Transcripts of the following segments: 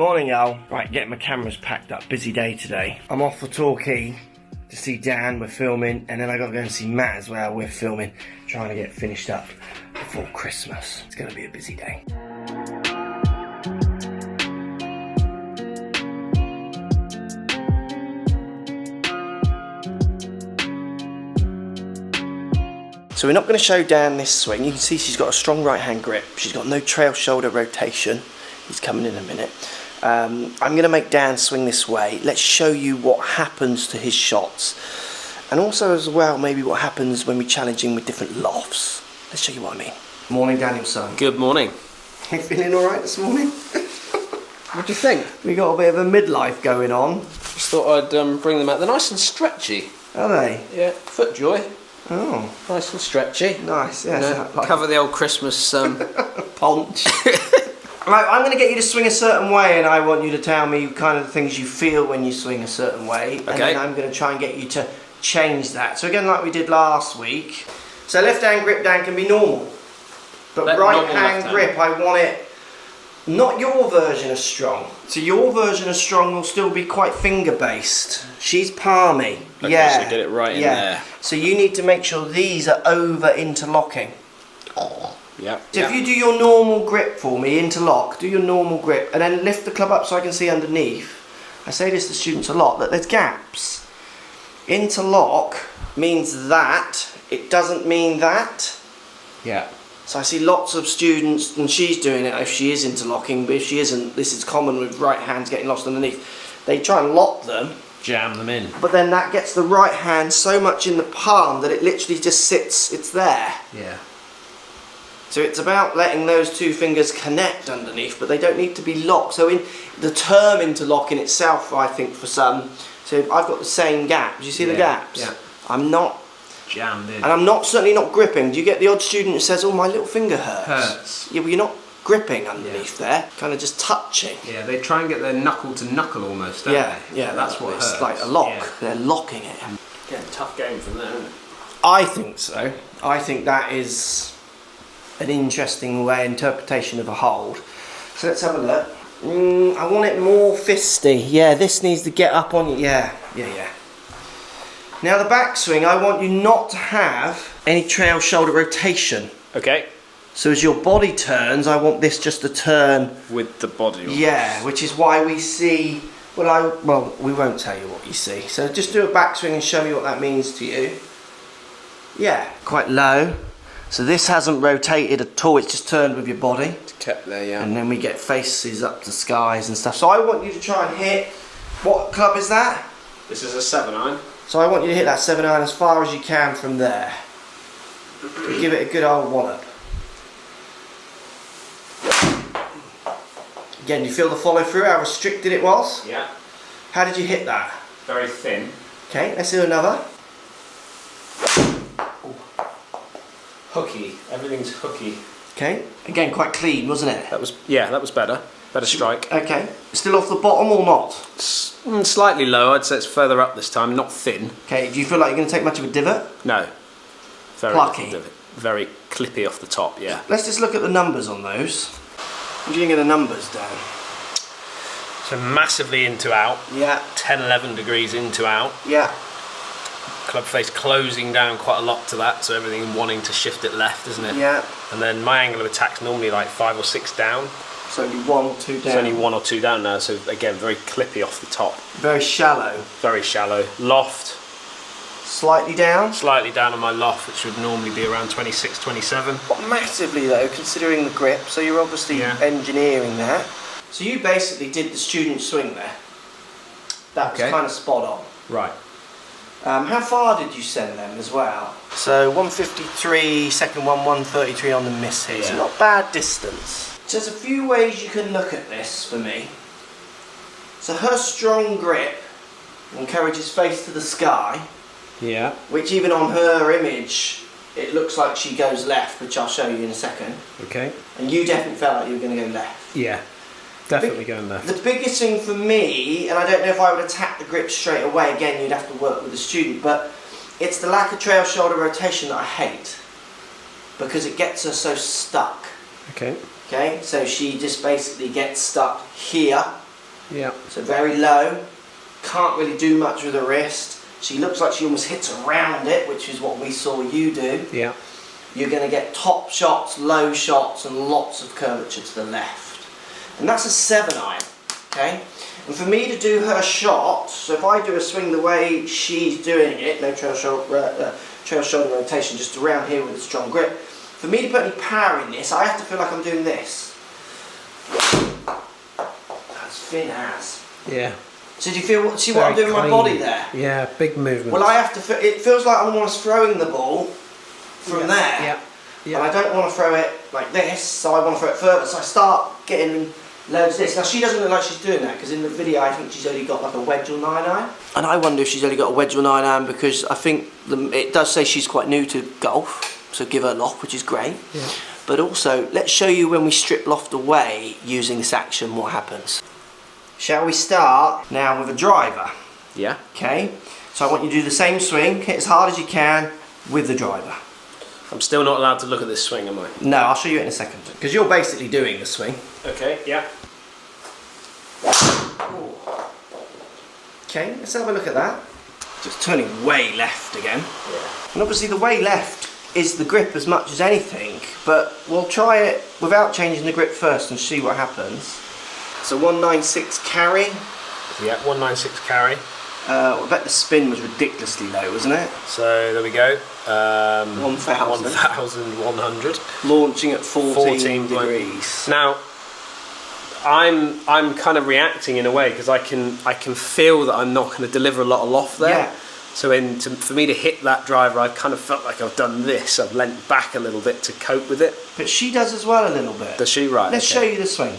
Morning, y'all. Right, getting my cameras packed up. Busy day today. I'm off for Torquay to see Dan, we're filming, and then I got to go and see Matt as well, we're filming, trying to get finished up before Christmas. It's going to be a busy day. So we're not going to show Dan this swing. You can see she's got a strong right hand grip. She's got no trail shoulder rotation. He's coming in a minute. I'm going to make Dan swing this way. Let's show you what happens to his shots. And also as well, maybe what happens when we challenge him with different lofts. Let's show you what I mean. Morning, Daniel son. Good morning. You feeling alright this morning? What do you think? We got a bit of a midlife going on. Just thought I'd bring them out. They're nice and stretchy. Are they? Yeah, FootJoy. Oh. Nice and stretchy. Nice, yeah. You know, like cover the old Christmas punch. Right, I'm going to get you to swing a certain way, and I want you to tell me kind of the things you feel when you swing a certain way. Okay. And then I'm going to try and get you to change that. So again, like we did last week. So left hand grip, Dan, can be normal. But right hand grip, I want it, not your version of strong. So your version of strong will still be quite finger based. She's palmy. Okay, yeah. So get it right in there. So you need to make sure these are over interlocking. Yeah. So if you do your normal grip for me, interlock, do your normal grip, and then lift the club up so I can see underneath. I say this to students a lot, that there's gaps. Interlock means that, it doesn't mean that. Yeah. So I see lots of students, and she's doing it if she is interlocking, but if she isn't, this is common with right hands getting lost underneath. They try and lock them. Jam them in. But then that gets the right hand so much in the palm that it literally just sits, it's there. Yeah. So it's about letting those two fingers connect underneath, but they don't need to be locked. So in the term interlock in itself, I think for some, so if I've got the same gap. Do you see the gaps? Yeah. I'm not jammed in. And I'm not certainly not gripping. Do you get the odd student who says, "Oh, my little finger hurts"? Hurts. Yeah, but you're not gripping underneath there. Kind of just touching. Yeah, they try and get their knuckle to knuckle almost, don't they? Yeah, that's what it's hurts. like a lock. Yeah. They're locking it. Again, tough game from there, isn't it? I think so. I think that is an interesting way, interpretation of a hold. So let's have a look. I want it more fisty. Yeah, this needs to get up on you. Yeah. Now the backswing, I want you not to have any trail shoulder rotation. Okay. So as your body turns, I want this just to turn. With the body. Yeah, which is why we see. Well, we won't tell you what you see. So just do a backswing and show me what that means to you. Yeah, quite low. So this hasn't rotated at all, it's just turned with your body. It's kept there, yeah. And then we get faces up to skies and stuff. So I want you to try and hit, what club is that? This is a 7-iron. So I want you to hit that 7-iron as far as you can from there. Give it a good old wallop. Again, you feel the follow through, how restricted it was? Yeah. How did you hit that? Very thin. Okay, let's do another. Hooky. Everything's hooky. Okay, again quite clean, wasn't it? That was better. Better strike. Okay, still off the bottom or not? Slightly low. I'd say it's further up this time, not thin. Okay, do you feel like you're going to take much of a divot? No. Very Plucky. little divot. Very clippy off the top, yeah. Let's just look at the numbers on those. What do you think of the numbers, Dan? So massively into out. Yeah. 10, 11 degrees into out. Yeah. Club face closing down quite a lot to that, so everything wanting to shift it left, isn't it? Yeah. And then my angle of attack's normally like 5 or 6 down. It's only 1 or 2 down. It's only 1 or 2 down now, so again, very clippy off the top. Very shallow. Very shallow. Loft. Slightly down. Slightly down on my loft, which would normally be around 26, 27. But massively though, considering the grip, so you're obviously engineering that. So you basically did the student swing there. That was kind of spot on. Right. How far did you send them as well? So 153, second one 133 on the miss here. So not bad distance. So there's a few ways you can look at this for me. So her strong grip encourages face to the sky. Yeah. Which even on her image, it looks like she goes left, which I'll show you in a second. Okay. And you definitely felt like you were going to go left. Yeah. Definitely going left. The biggest thing for me, and I don't know if I would attack the grip straight away, again you'd have to work with the student, but it's the lack of trail shoulder rotation that I hate. Because it gets her so stuck. Okay. Okay, so she just basically gets stuck here Yeah. So very low. Can't really do much with her wrist. She looks like she almost hits around it, which is what we saw you do. Yeah. You're going to get top shots, low shots, and lots of curvature to the left. And that's a 7-iron, okay? And for me to do her shot, so if I do a swing the way she's doing it, no trail shoulder rotation, just around here with a strong grip, for me to put any power in this, I have to feel like I'm doing this. That's thin as. Yeah. So do you see what I'm doing with my body there? Yeah, big movement. Well, I have to, it feels like I'm almost throwing the ball from there. Yeah. Yeah. And I don't want to throw it like this, so I want to throw it further. So I start getting loads of this. Now she doesn't look like she's doing that, because in the video I think she's only got like a wedge or 9-iron. And I wonder if she's only got a wedge or 9-iron, because I think it does say she's quite new to golf, so give her loft, which is great. Yeah. But also, let's show you when we strip loft away using this action, what happens. Shall we start now with a driver? Yeah. Okay, so I want you to do the same swing, hit as hard as you can with the driver. I'm still not allowed to look at this swing, am I? No, I'll show you in a second, because you're basically doing the swing. Okay, yeah. Okay, let's have a look at that. Just turning way left again. Yeah. And obviously the way left is the grip as much as anything, but we'll try it without changing the grip first and see what happens. So 196 carry. Yeah, 196 carry. I bet the spin was ridiculously low, wasn't it? So there we go. 1,000. 1,100. Launching at 14 14 degrees. Now, I'm kind of reacting in a way, because I can feel that I'm not going to deliver a lot of loft there. Yeah. So for me to hit that driver, I've kind of felt like I've done this. I've leant back a little bit to cope with it. But she does as well a little bit. Does she? Right. Let's show you the swing.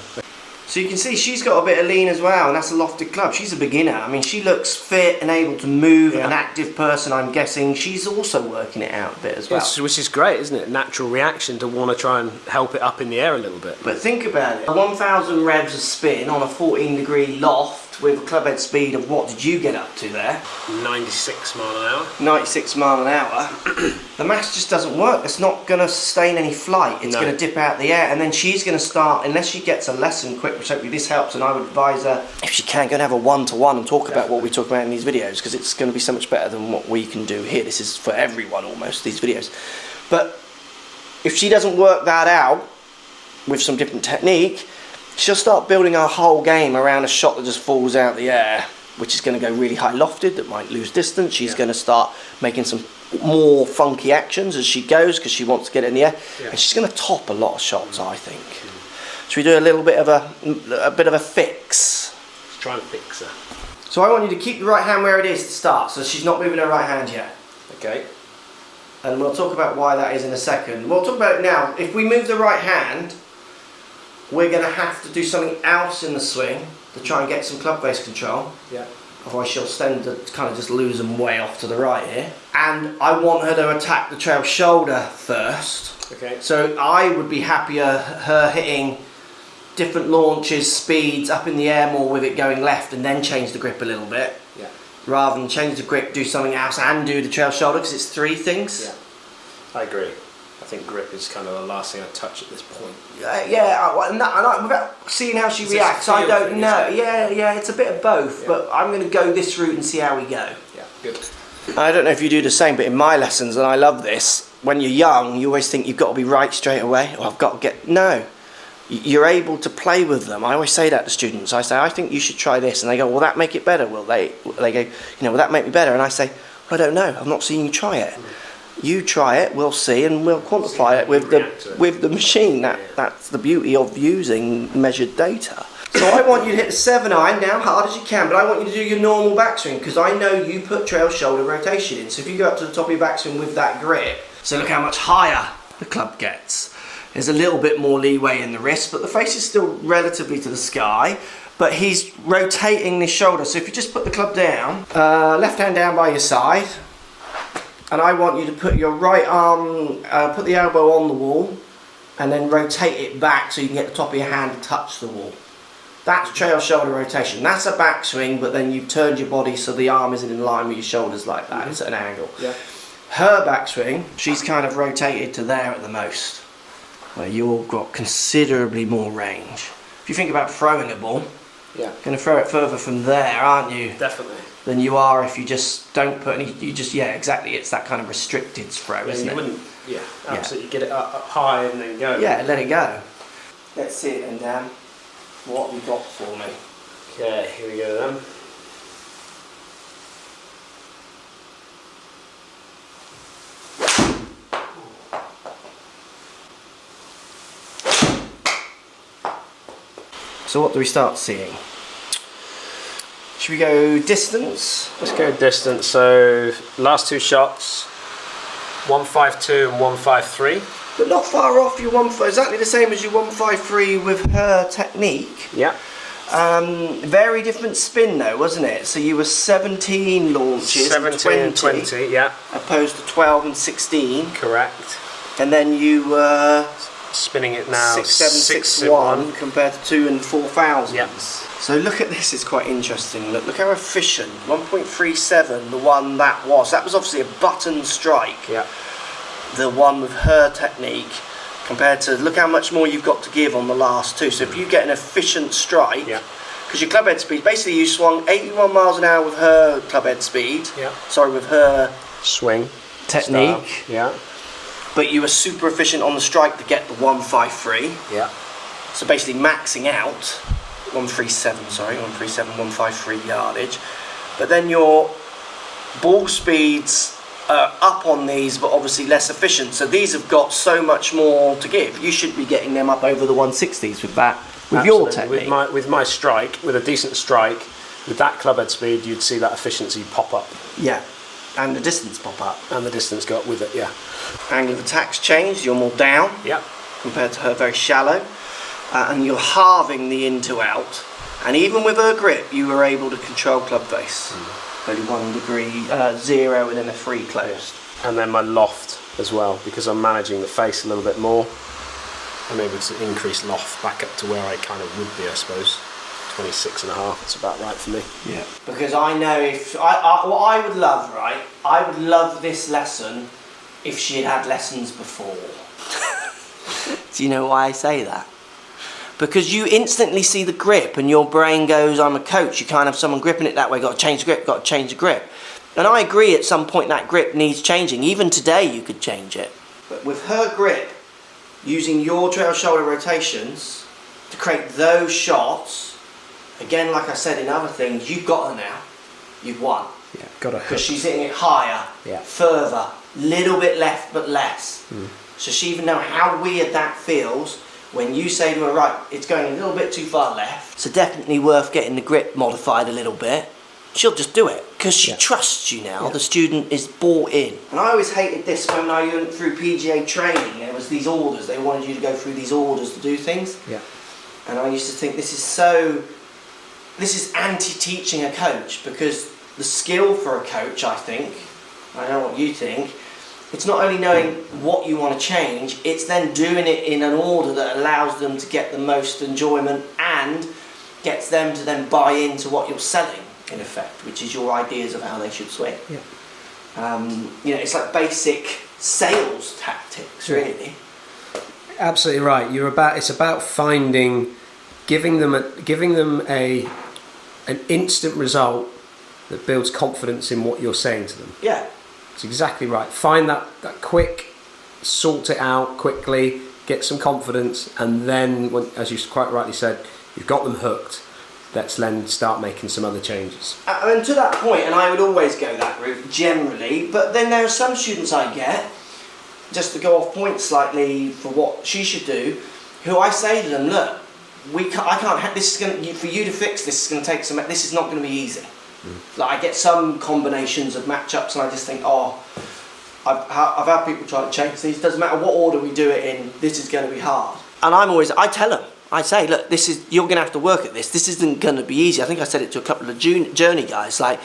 So you can see she's got a bit of lean as well, and that's a lofted club. She's a beginner. I mean, she looks fit and able to move, an active person, I'm guessing. She's also working it out a bit as well. Which is great, isn't it? Natural reaction to want to try and help it up in the air a little bit. But think about it. 1,000 revs of spin on a 14-degree loft with a club head speed of, what did you get up to there? 96 mile an hour. 96 mile an hour. The maths just doesn't work. It's not going to sustain any flight. It's going to dip out the air, and then she's going to start, unless she gets a lesson quick, which hopefully this helps, and I would advise her, if she can, go and have a one-to-one and talk about what we talk about in these videos, because it's going to be so much better than what we can do here. This is for everyone almost, these videos. But if she doesn't work that out with some different technique, she'll start building her whole game around a shot that just falls out the air, which is going to go really high lofted, that might lose distance. She's going to start making some more funky actions as she goes, because she wants to get it in the air, and she's going to top a lot of shots, I think. Should we do a little bit of a fix? Let's try and fix her. So I want you to keep your right hand where it is to start, so she's not moving her right hand yet. Okay. And we'll talk about why that is in a second. We'll talk about it now. If we move the right hand, we're going to have to do something else in the swing to try and get some club face control. Yeah. Otherwise she'll tend to kind of just lose them way off to the right here. And I want her to attack the trail shoulder first. Okay. So I would be happier her hitting different launches, speeds, up in the air more with it going left, and then change the grip a little bit. Yeah. Rather than change the grip, do something else and do the trail shoulder, because it's three things. Yeah. I agree. I think grip is kind of the last thing I touch at this point. Without seeing how she reacts, I don't know. Yeah, it's a bit of both, but I'm going to go this route and see how we go. Yeah, good. I don't know if you do the same, but in my lessons, and I love this, when you're young, you always think you've got to be right straight away, or I've got to get... No. You're able to play with them. I always say that to students. I say, I think you should try this. And they go, will that make it better? They go, will that make me better? And I say, well, I don't know. I've not seen you try it. You try it, we'll see, and we'll quantify it with the machine. That's the beauty of using measured data. So I want you to hit the 7-iron down hard as you can, but I want you to do your normal backswing, because I know you put trail shoulder rotation in. So if you go up to the top of your backswing with that grip, so look how much higher the club gets. There's a little bit more leeway in the wrist, but the face is still relatively to the sky. But he's rotating this shoulder. So if you just put the club down, left hand down by your side, and I want you to put your right arm, put the elbow on the wall, and then rotate it back so you can get the top of your hand to touch the wall. That's trail shoulder rotation. That's a backswing, but then you've turned your body so the arm isn't in line with your shoulders like that. It's at an angle. Yeah. Her backswing, she's kind of rotated to there at the most, where you've got considerably more range. If you think about throwing a ball, Yeah. Going to throw it further from there, aren't you? Definitely. Than you are if you just don't put any. You just exactly. It's that kind of restricted throw, isn't you it? wouldn't. Yeah, absolutely. Get it up high and then go. Yeah, let it go. Let's see it then, Dan. What have you got for me? Okay, here we go then. So what do we start seeing? Should we go distance? Let's go distance. So last two shots, 152 and 153. But not far off your exactly the same as your 153 with her technique. Yeah. Very different spin though, wasn't it? So you were 17 launches, 17 and 20, yeah. opposed to 12 and 16. Correct. And then you were spinning it now 6, 7, 6, 1 compared to 2 and 4,000. Yeah. So look at this, it's quite interesting. Look how efficient. 1.37, the one that was. That was obviously a button strike. Yeah. The one with her technique compared to look how much more you've got to give on the last two. So if you get an efficient strike, because your club head speed, basically you swung 81 miles an hour with her club head speed. Yeah. Sorry, with her swing technique. Style. Yeah. But you were super efficient on the strike to get the 153. Yeah. So basically maxing out 153 yardage. But then your ball speeds are up on these, but obviously less efficient. So these have got so much more to give. You should be getting them up over the 160s with that, with your technique. With my strike, with a decent strike, with that club head speed, you'd see that efficiency pop up. Yeah. And the distance pop up. And the distance go up with it, yeah. Angle of attack's changed, you're more down. Yeah. Compared to her, very shallow. And you're halving the in to out. And even with her grip, you were able to control club face. Only 1 degree, 0 and then a 3 closed. And then my loft as well, because I'm managing the face a little bit more. I'm able to increase loft back up to where I kind of would be, I suppose. 26 and a half, it's about right for me. Yeah. Because I know if, what I would love, right, I would love this lesson if she had had lessons before. Do you know why I say that? Because you instantly see the grip and your brain goes, I'm a coach, you can't have someone gripping it that way, got to change the grip, got to change the grip. And I agree at some point that grip needs changing. Even today you could change it. But with her grip, using your trail shoulder rotations to create those shots, again, like I said in other things, you've got her now. You've won. Yeah, got her. Because she's hitting it higher, further, little bit left but less. So she even knows how weird that feels when you say to her, right, it's going a little bit too far left, so definitely worth getting the grip modified a little bit. She'll just do it because she trusts you now. The student is bought in. And I always hated this when I went through PGA training. There was these orders. They wanted you to go through these orders to do things. Yeah. And I used to think this is anti-teaching a coach, because the skill for a coach, I think, I don't know what you think, it's not only knowing what you want to change, it's then doing it in an order that allows them to get the most enjoyment and gets them to then buy into what you're selling, in effect, which is your ideas of how they should swing. Yeah. It's like basic sales tactics, really. Absolutely right. It's about giving them an instant result that builds confidence in what you're saying to them. Yeah. It's exactly right. Find that quick, sort it out quickly, get some confidence, and then, as you quite rightly said, you've got them hooked. Let's then start making some other changes. And to that point, and I would always go that route generally, but then there are some students I get, just to go off point slightly for what she should do, who I say to them, look, I can't have this. For you to fix this is going to take some. This is not going to be easy. Like I get some combinations of matchups, and I just think, I've had people try to change these. Doesn't matter what order we do it in. This is going to be hard. And I tell them, I say, look, you're going to have to work at this. This isn't going to be easy. I think I said it to a couple of journey guys. Like,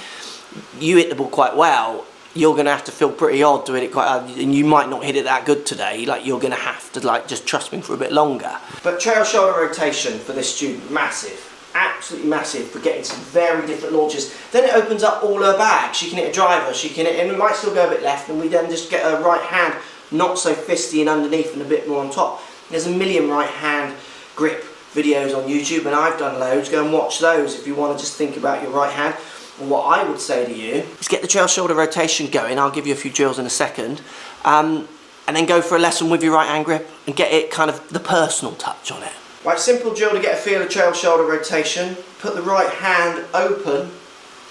you hit the ball quite well. You're going to have to feel pretty odd to hit it quite hard, and you might not hit it that good today. Like, you're going to have to just trust me for a bit longer. But trail shoulder rotation for this student, massive. Absolutely massive for getting some very different launches. Then it opens up all her bags. She can hit a driver, she can hit, and it might still go a bit left, and we then just get her right hand not so fisty and underneath and a bit more on top. There's a million right hand grip videos on YouTube, and I've done loads. Go and watch those if you want to just think about your right hand. And what I would say to you is get the trail shoulder rotation going. I'll give you a few drills in a second. And then go for a lesson with your right hand grip and get it kind of the personal touch on it. Right, simple drill to get a feel of trail shoulder rotation. Put the right hand open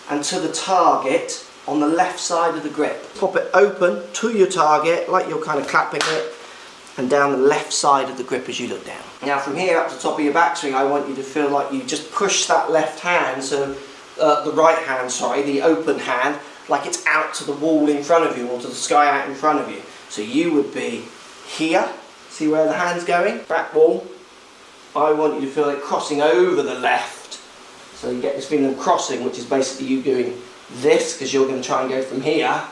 and to the target on the left side of the grip. Pop it open to your target like you're kind of clapping it, and down the left side of the grip as you look down. Now from here up to the top of your backswing, I want you to feel like you just push that left hand, so the right hand, sorry, the open hand, like it's out to the wall in front of you or to the sky out in front of you. So you would be here, see where the hand's going? Back wall. I want you to feel it crossing over the left. So you get this feeling of crossing, which is basically you doing this, because you're going to try and go from here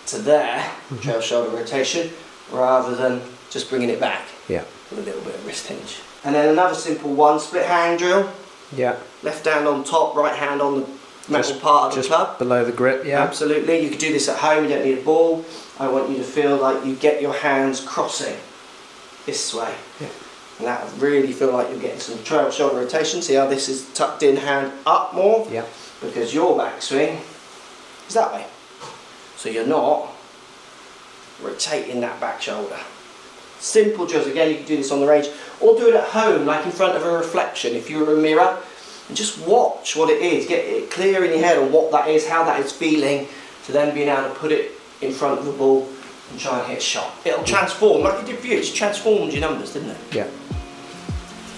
to there, trail shoulder rotation, rather than just bringing it back. Yeah. With a little bit of wrist hinge. And then another simple one, split hand drill. Yeah. Left hand on top, right hand on the metal part of the club. Below the grip, yeah. Absolutely. You could do this at home, you don't need a ball. I want you to feel like you get your hands crossing this way. Yeah. And that would really feel like you're getting some trail shoulder rotation. See how this is tucked in, hand up more? Yeah. Because your backswing is that way. So you're not rotating that back shoulder. Simple drills. Again, you can do this on the range or do it at home, like in front of a reflection if you're a mirror, and just watch what it is. Get it clear in your head on what that is, how that is feeling, to then being able to put it in front of the ball and try and hit a shot. It'll transform, like it did for you. It's transformed your numbers, didn't it? Yeah.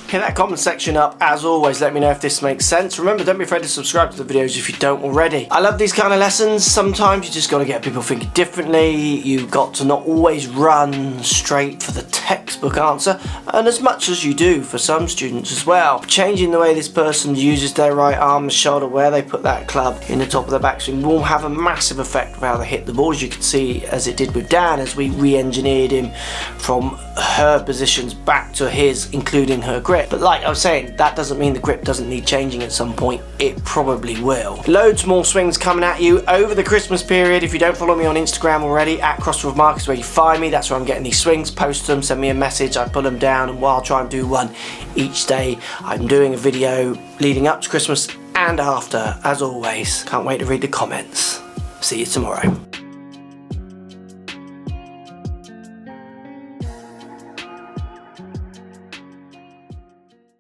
Hit that comment section up, as always. Let me know if this makes sense. Remember, don't be afraid to subscribe to the videos if you don't already. I love these kind of lessons. Sometimes you just got to get people thinking differently. You've got to not always run straight for the textbook answer, and as much as you do for some students as well. Changing the way this person uses their right arm and shoulder, where they put that club in the top of the backswing, will have a massive effect of how they hit the ball, as you can see as it did with Dan, as we re-engineered him from her positions back to his, including her grip. But like I was saying, that doesn't mean the grip doesn't need changing at some point. It probably will. Loads more swings coming at you over the Christmas period. If you don't follow me on Instagram already, at Crossfield Mark is where you find me. That's where I'm getting these swings. Post them, send me a message, I pull them down, and while I try and do one each day, I'm doing a video leading up to Christmas and after, as always. Can't wait to read the comments. See you tomorrow.